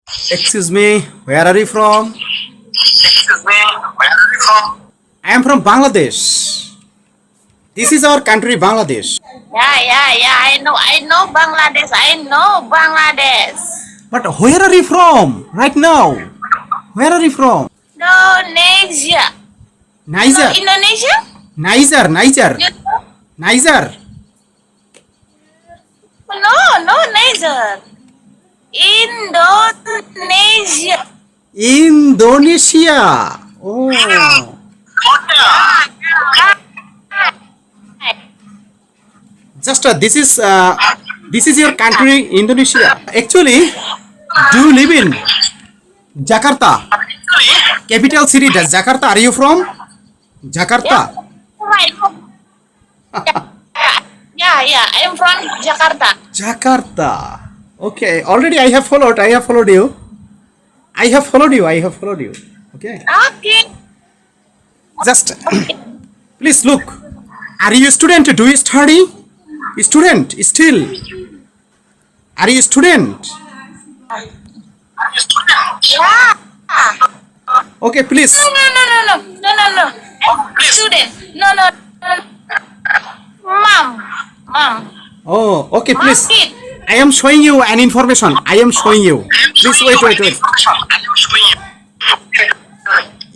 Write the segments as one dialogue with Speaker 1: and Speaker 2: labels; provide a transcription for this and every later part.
Speaker 1: Excuse me, where are you from?
Speaker 2: Excuse me, where are you from?
Speaker 1: I am from Bangladesh. This is our country, Bangladesh.
Speaker 3: Yeah. I know Bangladesh. I know Bangladesh.
Speaker 1: But where are you from right now? Where are you from?
Speaker 3: Indonesia.
Speaker 1: Niger.
Speaker 3: Indonesia?
Speaker 1: Niger.
Speaker 3: You know?
Speaker 1: Niger.
Speaker 3: No, Niger. Indonesia.
Speaker 1: Indonesia. Oh. Just this is your country, Indonesia. Actually, do you live in Jakarta? Capital city, Jakarta. Are you from Jakarta?
Speaker 3: Right. Yeah. I'm from Jakarta.
Speaker 1: Jakarta. Okay. Already I have followed you. I have followed you. Okay.
Speaker 3: Okay.
Speaker 1: Just please look. Are you a student? Do you study? Student still. Are you a student?
Speaker 3: Yeah.
Speaker 1: Okay, please.
Speaker 3: No. Student. No. Mom.
Speaker 1: Oh, okay, please.
Speaker 3: Kid.
Speaker 1: I am showing you an information. I am showing you. Please wait.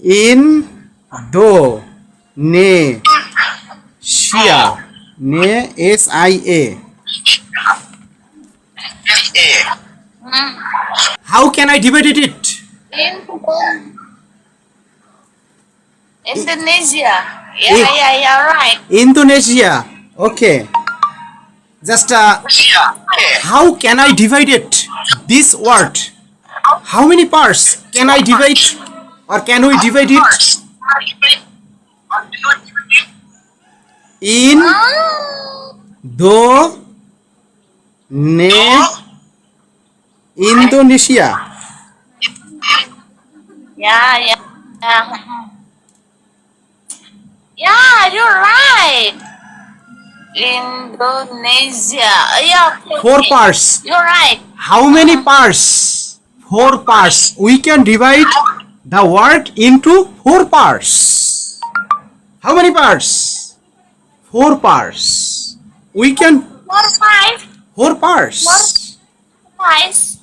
Speaker 1: Indonesia. S-I-A. How can I divide it?
Speaker 3: Indonesia. Yeah, right.
Speaker 1: Indonesia. Okay. Just how can I divide it? This word. How many parts can I divide or can we divide it? In do ne Indonesia.
Speaker 3: Yeah. Yeah, you're right. Indonesia. Yeah.
Speaker 1: Four parts.
Speaker 3: You're right.
Speaker 1: How many parts? Four parts. We can divide the word into four parts. How many parts? Four parts. We can
Speaker 3: 5.
Speaker 1: four parts.
Speaker 3: 5.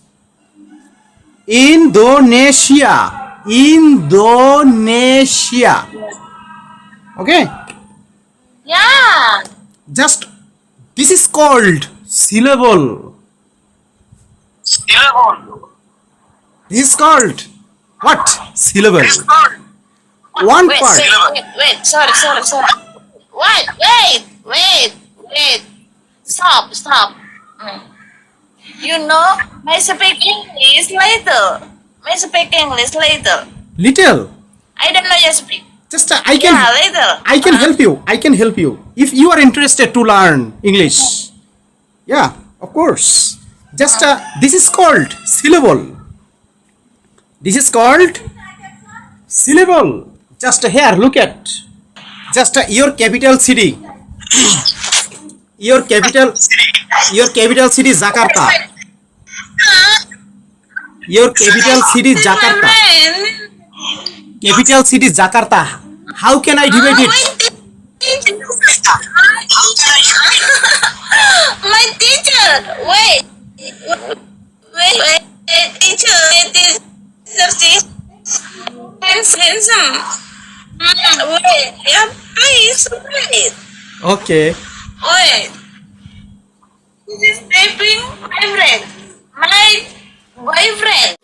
Speaker 1: Indonesia. Okay.
Speaker 3: Yeah.
Speaker 1: Just this is called syllable. This is called what? Syllable. One
Speaker 3: Wait,
Speaker 1: part.
Speaker 3: wait. Sorry. Wait. Stop. You know, may speak English later.
Speaker 1: Little.
Speaker 3: I don't know you speak.
Speaker 1: Just
Speaker 3: Yeah, later.
Speaker 1: I can help you if you are interested to learn English. Yeah, of course. Just this is called syllable. Just here, look at. Just your capital city. Your capital city is Jakarta. Your capital city is Jakarta. Capital city is Jakarta. How can I divide it?
Speaker 3: My teacher. Wait. Teacher. Handsome. Wait. Yeah, please. Wait.
Speaker 1: Okay.
Speaker 3: Wait. This is typing my friend. My boyfriend.